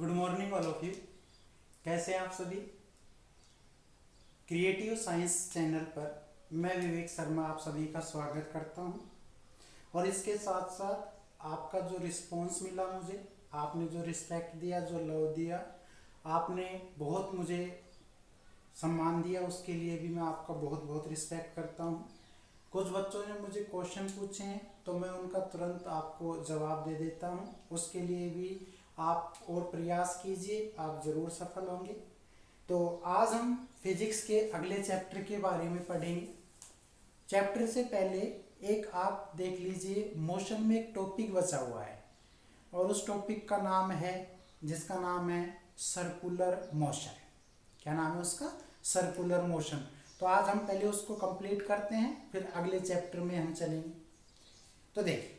Good morning all of you. कैसे हैं आप सभी। क्रिएटिव साइंस चैनल पर मैं विवेक शर्मा आप सभी का स्वागत करता हूं। और इसके साथ साथ आपका जो रिस्पॉन्स मिला मुझे, आपने जो रिस्पेक्ट दिया, जो लव दिया, आपने बहुत मुझे सम्मान दिया, उसके लिए भी मैं आपका बहुत बहुत रिस्पेक्ट करता हूं। कुछ बच्चों ने मुझे क्वेश्चन पूछे हैं तो मैं उनका तुरंत आपको जवाब दे देता हूं। उसके लिए भी आप और प्रयास कीजिए, आप ज़रूर सफल होंगे। तो आज हम फिजिक्स के अगले चैप्टर के बारे में पढ़ेंगे। चैप्टर से पहले एक आप देख लीजिए, मोशन में एक टॉपिक बचा हुआ है और उस टॉपिक का नाम है, जिसका नाम है सर्कुलर मोशन। क्या नाम है उसका? Circular motion. तो आज हम पहले उसको कंप्लीट करते हैं, फिर अगले चैप्टर में हम चलेंगे। तो देखिए,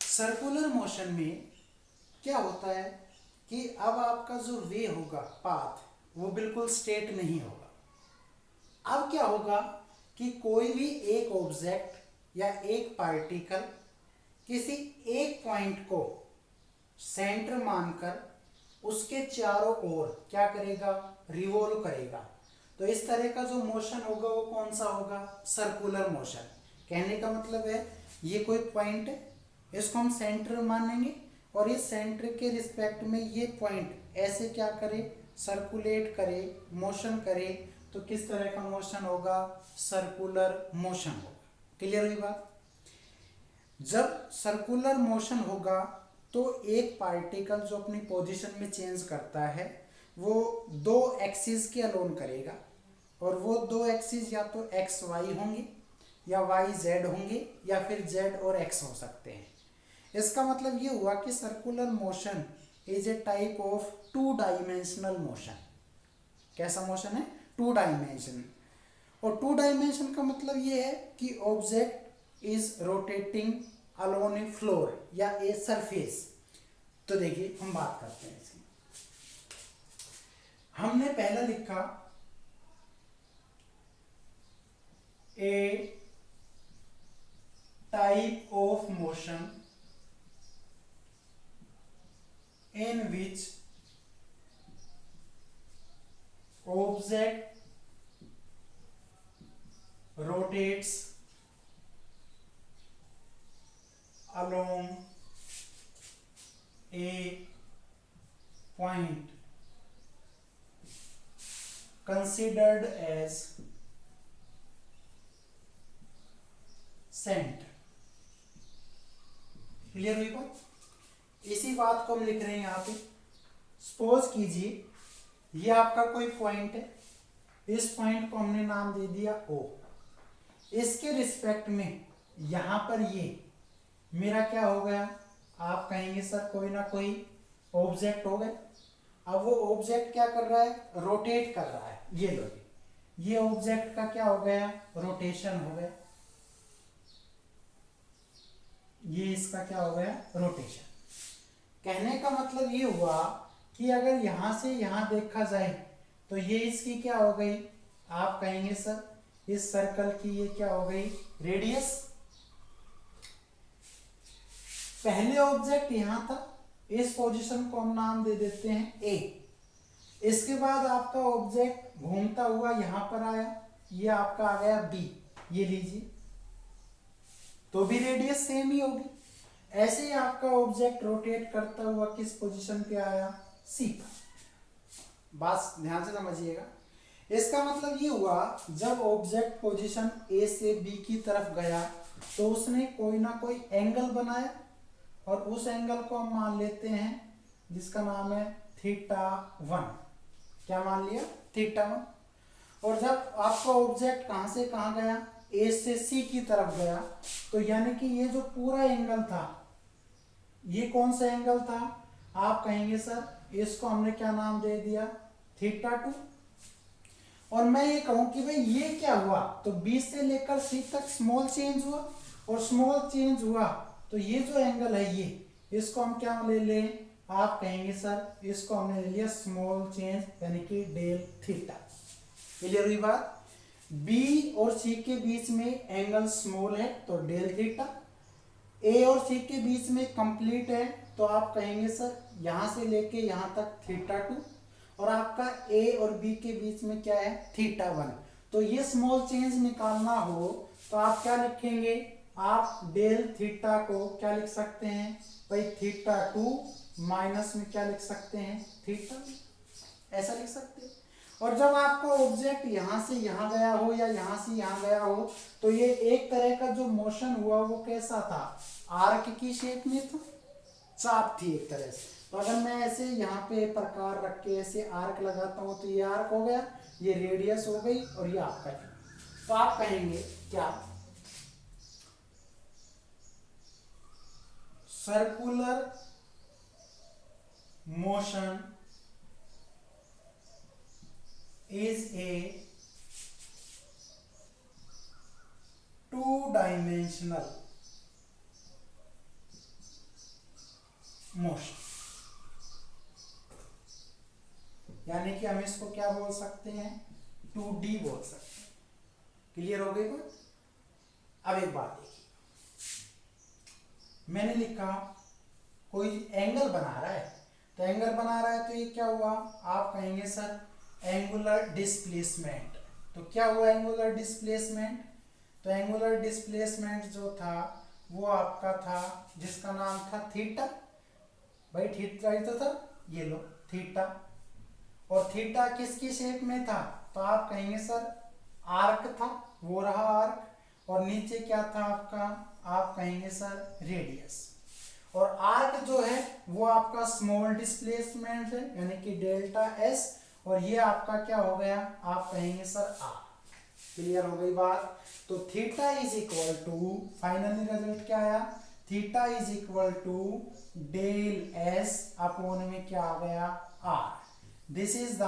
सर्कुलर मोशन में क्या होता है कि अब आपका जो वे होगा, पाथ, वो बिल्कुल स्ट्रेट नहीं होगा। अब क्या होगा कि कोई भी एक ऑब्जेक्ट या एक पार्टिकल किसी एक पॉइंट को सेंटर मानकर उसके चारों ओर क्या करेगा? रिवॉल्व करेगा। तो इस तरह का जो मोशन होगा वो कौन सा होगा? Circular motion. कहने का मतलब है, ये कोई पॉइंट है, इसको हम सेंटर मानेंगे और इस सेंटर के रिस्पेक्ट में ये पॉइंट ऐसे क्या करे? सर्कुलेट करे, मोशन करे। तो किस तरह का मोशन होगा? सर्कुलर मोशन होगा। क्लियर हुई बात? जब सर्कुलर मोशन होगा तो एक पार्टिकल जो अपनी पोजीशन में चेंज करता है वो दो एक्सिस के अलोन करेगा, और वो दो एक्सिस या तो एक्स वाई होंगे या वाई जेड होंगे या फिर जेड और एक्स हो सकते हैं। इसका मतलब ये हुआ कि circular motion is a type of two dimensional motion. कैसा मोशन है? Two dimension. और टू डायमेंशन का मतलब ये है कि object is rotating along a floor या ए सरफेस। तो देखिए, हम बात करते हैं इसकी। हमने पहला लिखा a type of motion in which object rotates along a point considered as center। Clear हुई बात? इसी बात को हम लिख रहे हैं यहाँ पे। सपोज कीजिए ये आपका कोई पॉइंट है, इस पॉइंट को हमने नाम दे दिया O। इसके रिस्पेक्ट में यहाँ पर ये मेरा क्या हो गया? आप कहेंगे सर कोई ना कोई ऑब्जेक्ट हो गया। अब वो ऑब्जेक्ट क्या कर रहा है? रोटेट कर रहा है। ये लो, ये ऑब्जेक्ट का क्या हो गया? रोटेशन हो गया। ये इसका क्या हो गया? रोटेशन। कहने का मतलब ये हुआ कि अगर यहां से यहां देखा जाए तो ये इसकी क्या हो गई? आप कहेंगे सर इस सर्कल की ये क्या हो गई? रेडियस। पहले ऑब्जेक्ट यहां था, इस पोजीशन को हम नाम दे देते हैं ए। इसके बाद आपका ऑब्जेक्ट घूमता हुआ यहां पर आया, ये आपका आ गया बी। ये लीजिए, तो भी रेडियस सेम ही होगी। ऐसे ही आपका ऑब्जेक्ट रोटेट करता हुआ किस पोजीशन पे आया? सी पर। बात ध्यान से समझिएगा। इसका मतलब ये हुआ, जब ऑब्जेक्ट पोजीशन ए से बी की तरफ गया तो उसने कोई ना कोई एंगल बनाया, और उस एंगल को हम मान लेते हैं जिसका नाम है θ1। क्या मान लिया? θ1। और जब आपका ऑब्जेक्ट कहां से कहां गया? ए से सी की तरफ गया, तो यानी कि ये जो पूरा एंगल था, ये कौन सा एंगल था? आप कहेंगे सर इसको हमने क्या नाम दे दिया? θ2। और मैं ये कहूं कि भाई ये क्या हुआ, तो बी से लेकर सी तक स्मॉल चेंज हुआ, और स्मॉल चेंज हुआ तो ये जो एंगल है ये, इसको हम क्या ले लें, आप कहेंगे सर इसको हमने ले लिया स्मॉल चेंज यानी कि डेल थीटा। क्लियर हुई बात। बी और सी के बीच में एंगल स्मॉल है तो डेल थीटा, ए और सी के बीच में कंप्लीट है तो आप कहेंगे सर यहां से लेके यहां तक थीटा 2, और आपका ए और बी के बीच में क्या है थीटा 1। तो ये स्मॉल चेंज निकालना हो तो आप क्या लिखेंगे, आप डेल थीटा को क्या लिख सकते हैं भाई, थीटा 2 माइनस में क्या लिख सकते हैं थीटा, ऐसा लिख सकते हैं। और जब आपका ऑब्जेक्ट यहां से यहां गया हो या यहां से यहां गया हो तो ये एक तरह का जो मोशन हुआ वो कैसा था, आर्क की शेप में था, चाप थी एक तरह से। तो अगर मैं ऐसे यहाँ पे प्रकार रख के ऐसे आर्क लगाता हूं तो ये आर्क हो गया, ये रेडियस हो गई और ये आपका है। तो आप कहेंगे क्या, circular motion is a two-dimensional motion, यानी कि हम इसको क्या बोल सकते हैं 2D बोल सकते हैं। क्लियर हो गई बात। अब एक बात देखिए, मैंने लिखा कोई एंगल बना रहा है, तो एंगल बना रहा है तो ये क्या हुआ, आप कहेंगे सर एंगुलर डिस्प्लेसमेंट। तो क्या हुआ एंगुलर डिस्प्लेसमेंट, तो एंगुलर डिस्प्लेसमेंट जो था वो आपका था जिसका नाम था थीटा, भाई थीटा ही तो था, ये लो थीटा, और थीटा किसकी शेप में था, तो आप कहेंगे सर आर्क था, वो रहा आर्क, और नीचे क्या था आपका, आप कहेंगे सर रेडियस। और आर्क जो है वो आपका स्मॉल डिस्प्लेसमेंट है यानी कि डेल्टा एस, और ये आपका क्या हो गया, आप कहेंगे सर आर। क्लियर हो गई बात। तो theta is equal to, finally result क्या आया, theta is equal to del S upon में क्या आ गया R. This is the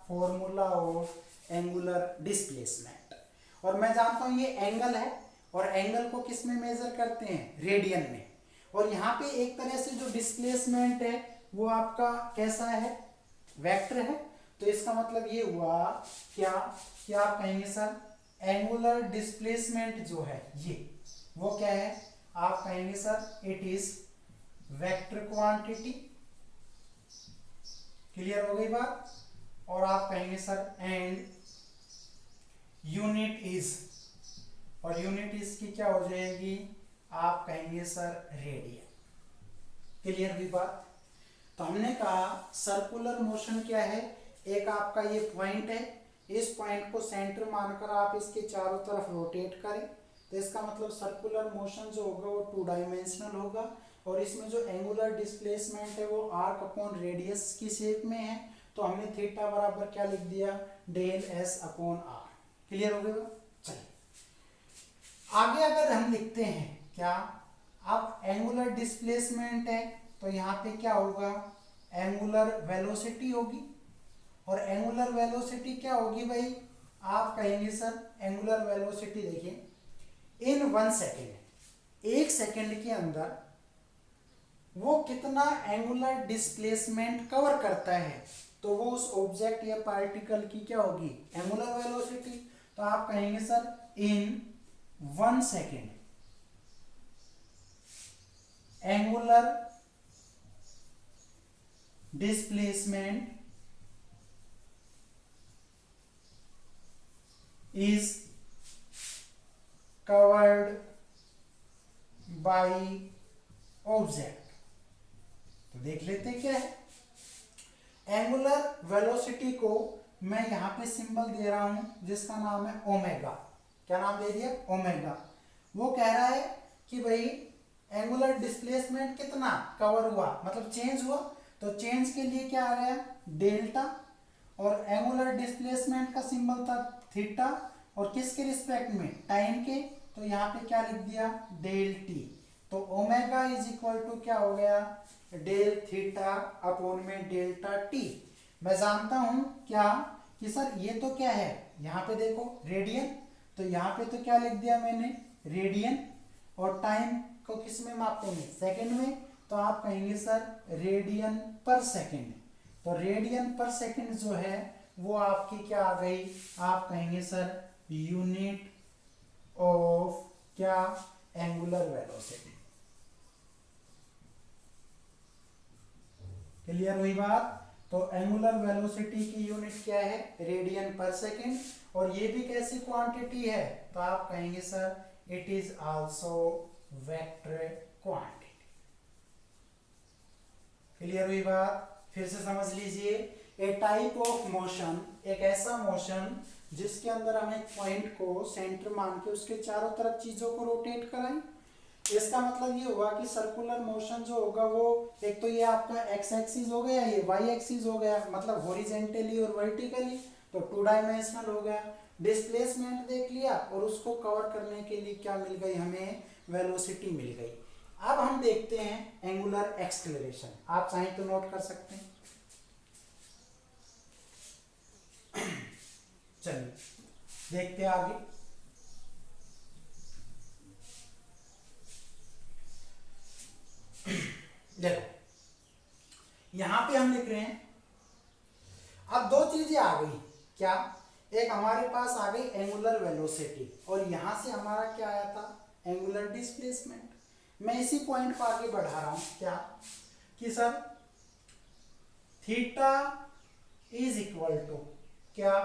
formula of angular displacement. और मैं जानता हूं ये एंगल है, और एंगल को किस में मेजर करते हैं, रेडियन में। और यहाँ पे एक तरह से जो डिस्प्लेसमेंट है वो आपका कैसा है, वेक्टर है। तो इसका मतलब ये हुआ क्या, क्या आप कहेंगे सर एंगुलर डिस्प्लेसमेंट जो है ये वो क्या है, आप कहेंगे sir it is vector quantity. Clear हो गई बात। और आप कहेंगे सर एंड यूनिट इज, और यूनिट इज की क्या हो जाएगी, आप कहेंगे सर रेडियन। क्लियर हुई बात। तो हमने कहा सर्कुलर मोशन क्या है, एक आपका ये पॉइंट है, इस पॉइंट को सेंटर मानकर आप इसके चारों तरफ रोटेट करें तो इसका मतलब सर्कुलर मोशन जो होगा वो टू डायमेंशनल होगा, और इसमें जो एंगुलर डिस्प्लेसमेंट है वो आर्क अपॉन रेडियस की शेप में है। तो हमने थीटा बराबर क्या लिख दिया, del S upon R. Clear हो गया। चलिए आगे अगर हम लिखते हैं क्या, अब एंगुलर डिस्प्लेसमेंट है तो यहाँ पे क्या होगा, एंगुलर वेलोसिटी होगी। और एंगुलर वेलोसिटी क्या होगी भाई, आप कहेंगे सर एंगुलर वेलोसिटी देखिए इन 1 सेकेंड, 1 सेकेंड के अंदर वो कितना एंगुलर डिस्प्लेसमेंट कवर करता है, तो वो उस ऑब्जेक्ट या पार्टिकल की क्या होगी, एंगुलर वेलोसिटी। तो आप कहेंगे sir in 1 second angular displacement is covered by object। तो देख लेते हैं क्या है, एंगुलर वेलोसिटी को मैं यहां पे सिंबल दे रहा हूं जिसका नाम है ओमेगा। क्या नाम दे दिया, ओमेगा। वो कह रहा है कि भाई एंगुलर डिस्प्लेसमेंट कितना कवर हुआ, मतलब चेंज हुआ। तो चेंज के लिए क्या आ गया, डेल्टा, और एंगुलर डिस्प्लेसमेंट का सिंबल था थीटा, और किसके रिस्पेक्ट में, टाइम के। तो यहाँ पे क्या लिख दिया, डेल टी। तो ओमेगा इज इक्वल टू क्या हो गया, डेल थीटा अपॉन में डेल्टा टी। मैं जानता हूं क्या कि सर ये तो क्या है, यहाँ पे देखो रेडियन, तो यहाँ पे तो क्या लिख दिया मैंने, रेडियन, और टाइम को किस में मापते हैं, सेकंड में, तो आप कहेंगे सर रेडियन पर सेकंड। तो रेडियन पर सेकंड जो है वो आपकी क्या आ गई, आप कहेंगे सर यूनिट ऑफ क्या, एंगुलर वेलोसिटी। क्लियर हुई बात। तो एंगुलर वेलोसिटी की यूनिट क्या है, रेडियन पर सेकंड, और ये भी कैसी क्वांटिटी है, तो आप कहेंगे sir it is also vector quantity. Clear हुई बात। फिर से समझ लीजिए, ए टाइप ऑफ मोशन, एक ऐसा मोशन जिसके अंदर हम एक पॉइंट को सेंटर मान के उसके चारों तरफ चीजों को रोटेट कराएं। इसका मतलब ये हुआ कि सर्कुलर मोशन जो होगा वो, एक तो ये आपका एक्स एक्सिस हो गया, ये वाई एक्सिस हो गया, मतलब हॉरिजेंटली और वर्टिकली, तो 2 डायमेंशनल हो गया। डिस्प्लेसमेंट देख लिया, और उसको कवर करने के लिए क्या मिल गई हमें, वेलोसिटी मिल गई। अब हम देखते हैं एंगुलर एक्सेलरेशन, आप चाहें तो नोट कर सकते हैं। चलिए देखते हैं आगे। देखो यहां पे हम लिख रहे हैं, अब दो चीजें आ गई, क्या, एक हमारे पास आ गई एंगुलर वेलोसिटी, और यहां से हमारा क्या आया था, एंगुलर डिस्प्लेसमेंट। मैं इसी पॉइंट को आगे बढ़ा रहा हूं, क्या, कि sir theta is equal to क्या,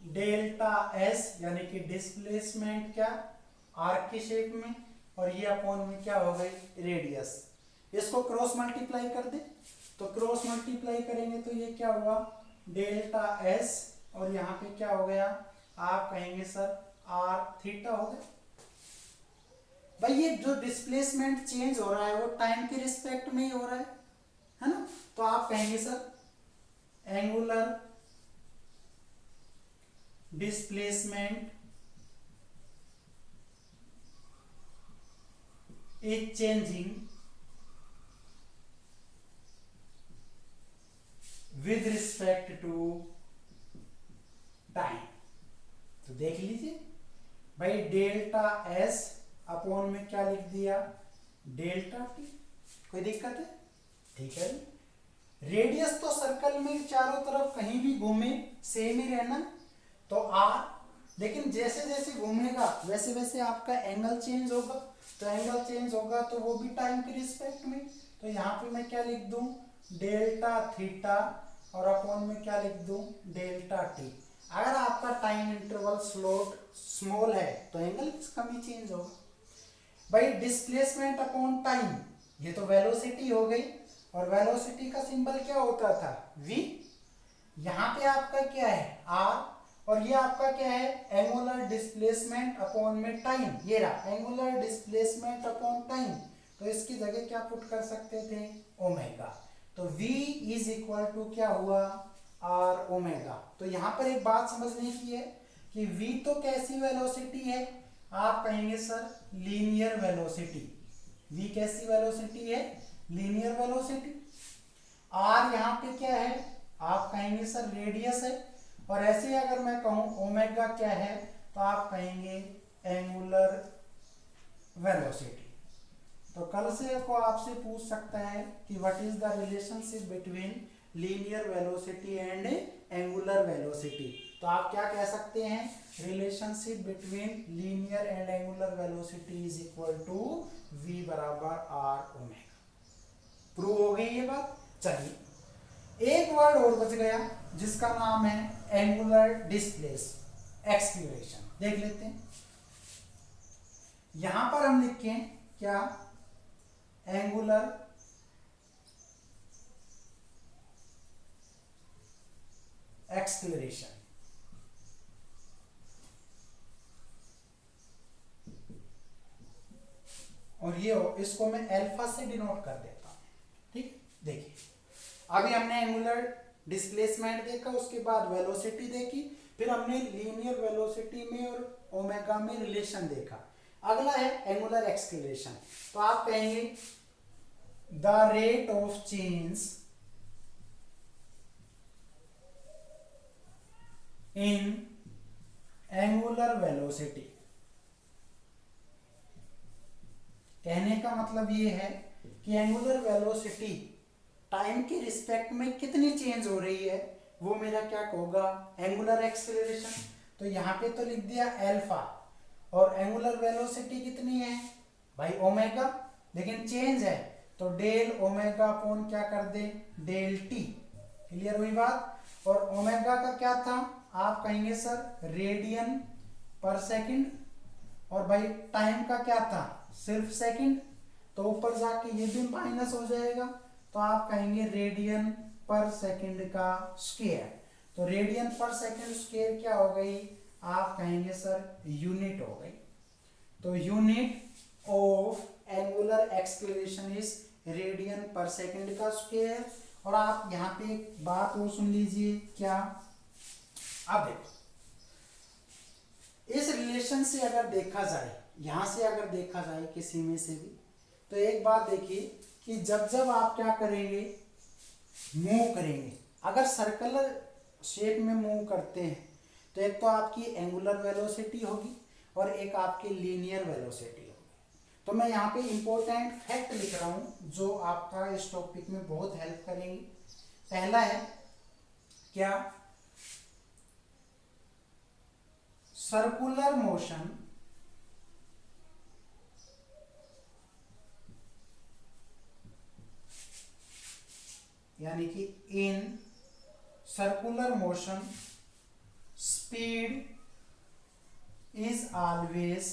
डेल्टा एस, यानी कि डिस्प्लेसमेंट क्या, आर्क की शेप में, और ये अपॉन में क्या हो गई, रेडियस। इसको क्रॉस मल्टीप्लाई कर दे, तो क्रॉस मल्टीप्लाई करेंगे तो ये क्या हुआ, डेल्टा एस, और यहाँ पे क्या हो गया, आप कहेंगे सर आर थीटा हो गया। भाई ये जो डिस्प्लेसमेंट चेंज हो रहा है वो टाइम के रिस्पेक्ट में ही हो रहा है ना, तो आप कहेंगे sir angular displacement is changing with respect to time. तो देख लीजिए भाई, डेल्टा एस अपॉन में क्या लिख दिया, डेल्टा टी, कोई दिक्कत है, ठीक है। रेडियस तो सर्कल में चारों तरफ कहीं भी घूमे सेम ही रहना, तो आर, लेकिन जैसे जैसे घूमेगा वैसे वैसे आपका एंगल चेंज होगा, तो एंगल चेंज होगा तो वो भी टाइम के रिस्पेक्ट में, तो यहाँ पे मैं क्या लिख दूं, डेल्टा थीटा, और अपॉन में क्या लिख दूं, डेल्टा टी। अगर आपका टाइम इंटरवल स्मॉल है तो एंगल कम ही चेंज होगा। भाई डिस्प्लेसमेंट अपॉन टाइम, ये तो वेलोसिटी हो गई, और वेलोसिटी का सिंबल क्या होता था, v। यहाँ पे आपका क्या है, r, और ये आपका क्या है, एंगुलर डिस्प्लेसमेंट अपॉन में टाइम, ये रहा एंगुलर डिस्प्लेसमेंट अपॉन टाइम, तो इसकी जगह क्या पुट कर सकते थे, ओमेगा। तो v इज इक्वल टू क्या हुआ, r ओमेगा। तो यहाँ पर एक बात समझने की है कि v तो कैसी वेलोसिटी है, आप कहेंगे सर लीनियर वेलोसिटी। v कैसी वेलोसिटी है, लीनियर वेलोसिटी। r यहाँ पे क्या है, आप कहेंगे सर रेडियस है, और ऐसे अगर मैं कहूं ओमेगा क्या है, तो आप कहेंगे एंगुलर वेलोसिटी। तो कल से को आपसे पूछ सकता है कि what is the relationship between linear velocity and angular velocity, तो आप क्या कह सकते हैं, relationship between linear and angular velocity is equal to v बराबर r ओमेगा। प्रूव हो गई ये बात। चलिए एक वर्ड और बच गया जिसका नाम है एंगुलर डिस्प्लेस एक्सेलरेशन, देख लेते हैं। यहां पर हम लिखें क्या, एंगुलर एक्सेलरेशन, और ये इसको मैं अल्फा से डिनोट कर देता हूं, ठीक। देखिए अभी हमने एंगुलर डिस्प्लेसमेंट देखा, उसके बाद वेलोसिटी देखी, फिर हमने लीनियर वेलोसिटी में और ओमेगा में रिलेशन देखा। अगला है एंगुलर एक्सेलरेशन, तो आप कहेंगे the rate of change in angular velocity. कहने का मतलब ये है कि एंगुलर वेलोसिटी टाइम के रिस्पेक्ट में कितनी चेंज हो रही है, वो मेरा क्या होगा, एंगुलर एक्सेलरेशन। तो यहाँ पे तो लिख दिया अल्फा, और एंगुलर वेलोसिटी कितनी है भाई, ओमेगा, लेकिन चेंज है तो डेल ओमेगा अपॉन क्या कर दे, डेल टी। क्लियर हुई बात। और ओमेगा का क्या था, आप कहेंगे सर रेडियन पर सेकंड, और भाई टाइम का क्या था, सिर्फ सेकंड, तो ऊपर जाके ये भी माइनस हो जाएगा, तो आप कहेंगे रेडियन पर सेकंड का स्क्वायर। तो रेडियन पर सेकंड स्क्वायर क्या हो गई, आप कहेंगे सर यूनिट हो गई। तो unit of angular acceleration is radian पर सेकंड का स्क्वायर। और आप यहाँ पे एक बात और सुन लीजिए, क्या, अब देखो इस रिलेशन से अगर देखा जाए, यहां से अगर देखा जाए किसी में से भी, तो एक बात देखिए कि जब जब आप क्या करेंगे, मूव करेंगे, अगर सर्कुलर शेप में मूव करते हैं तो एक तो आपकी एंगुलर वेलोसिटी होगी और एक आपकी लीनियर वेलोसिटी होगी। तो मैं यहाँ पे इंपॉर्टेंट फैक्ट लिख रहा हूँ जो आपका इस टॉपिक में बहुत हेल्प करेंगे। पहला है क्या, सर्कुलर मोशन यानी कि in circular motion speed is always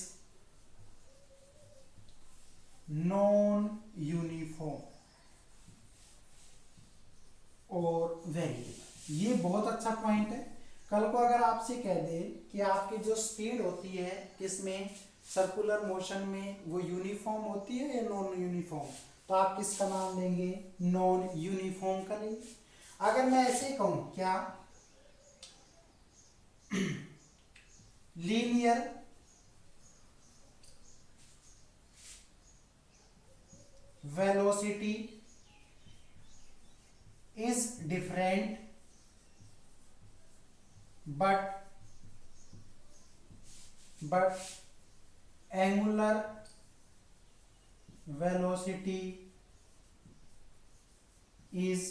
non uniform और वेरिएबल। ये बहुत अच्छा पॉइंट है। कल को अगर आपसे कह दे कि आपकी जो स्पीड होती है किसमें, सर्कुलर मोशन में, वो यूनिफॉर्म होती है या नॉन यूनिफॉर्म, तो आप किसका नाम लेंगे, नॉन यूनिफॉर्म का लेंगे। अगर मैं ऐसे कहूं क्या, linear velocity is different but angular velocity is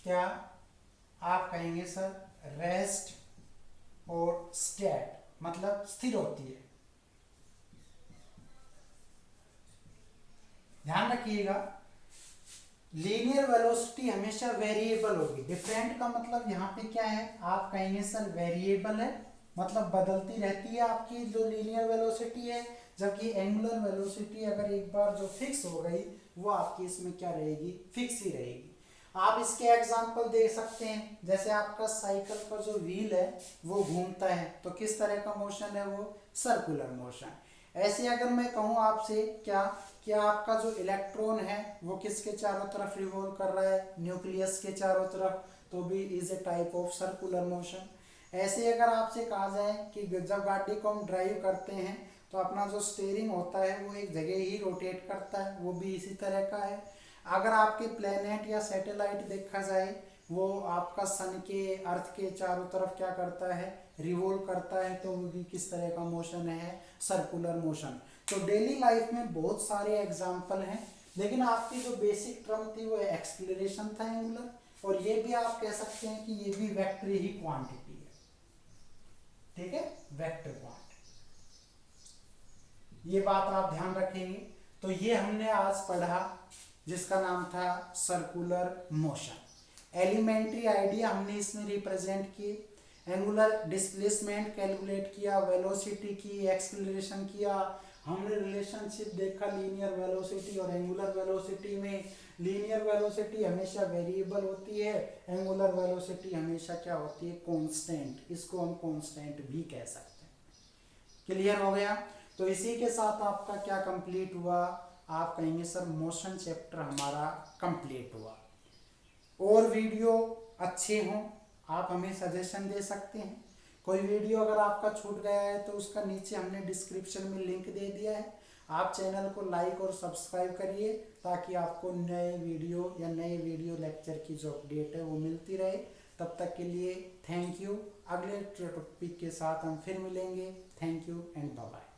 क्या, आप कहेंगे सर रेस्ट और स्टेट, मतलब स्थिर होती है। ध्यान रखिएगा, लीनियर वेलोसिटी हमेशा वेरिएबल होगी। डिफरेंट का मतलब यहाँ पे क्या है, आप कहेंगे सर वेरिएबल है, मतलब बदलती रहती है आपकी जो लीनियर वेलोसिटी है, जबकि एंगुलर वेलोसिटी अगर एक बार जो फिक्स हो गई वो आपकी इसमें क्या रहेगी, फिक्स ही रहेगी। आप इसके एग्जाम्पल दे सकते हैं, जैसे आपका साइकिल का जो व्हील है वो घूमता है तो किस तरह का मोशन है, वो सर्कुलर मोशन। ऐसे अगर मैं कहूँ आपसे क्या, कि आपका जो इलेक्ट्रॉन है वो किसके चारों तरफ रिवॉल्व कर रहा है, न्यूक्लियस के चारों तरफ, तो भी is a type of circular motion. ऐसे अगर आपसे कहा जाए कि जब गाड़ी को हम ड्राइव करते हैं तो अपना जो स्टीयरिंग होता है वो एक जगह ही रोटेट करता है, वो भी इसी तरह का है। अगर आपके प्लेनेट या सैटेलाइट देखा जाए, वो आपका सन के, अर्थ के चारों तरफ क्या करता है, रिवॉल्व करता है, तो वो भी किस तरह का मोशन है, सर्कुलर मोशन। तो डेली लाइफ में बहुत सारे एग्जाम्पल हैं, लेकिन आपकी जो बेसिक टर्म थी वो एक्सेलरेशन था एंगुलर, और ये भी आप कह सकते हैं कि ये भी वेक्टर ही क्वांटिटी है, ठीक है, वेक्टर क्वांटिटी। ये बात आप ध्यान रखेंगे। तो ये हमने आज पढ़ा जिसका नाम था सर्कुलर मोशन। एलिमेंट्री आइडिया हमने इसमें रिप्रेजेंट किए, एंगुलर डिस्प्लेसमेंट कैलकुलेट किया, वेलोसिटी की, एक्सेलरेशन किया, हमने रिलेशनशिप देखा लीनियर वेलोसिटी और एंगुलर वेलोसिटी में। लीनियर वेलोसिटी हमेशा वेरिएबल होती है, एंगुलर वेलोसिटी हमेशा क्या होती है, कांस्टेंट, इसको हम कांस्टेंट भी कह सकते हैं। क्लियर हो गया। तो इसी के साथ आपका क्या कंप्लीट हुआ, आप कहेंगे सर मोशन चैप्टर हमारा कंप्लीट हुआ। और वीडियो अच्छे हों आप हमें सजेशन दे सकते हैं। कोई वीडियो अगर आपका छूट गया है तो उसका नीचे हमने डिस्क्रिप्शन में लिंक दे दिया है, आप चैनल को लाइक और सब्सक्राइब करिए ताकि आपको नए वीडियो या नए वीडियो लेक्चर की जो अपडेट है वो मिलती रहे। तब तक के लिए थैंक यू। अगले टॉपिक के साथ हम फिर मिलेंगे। Thank you and bye bye.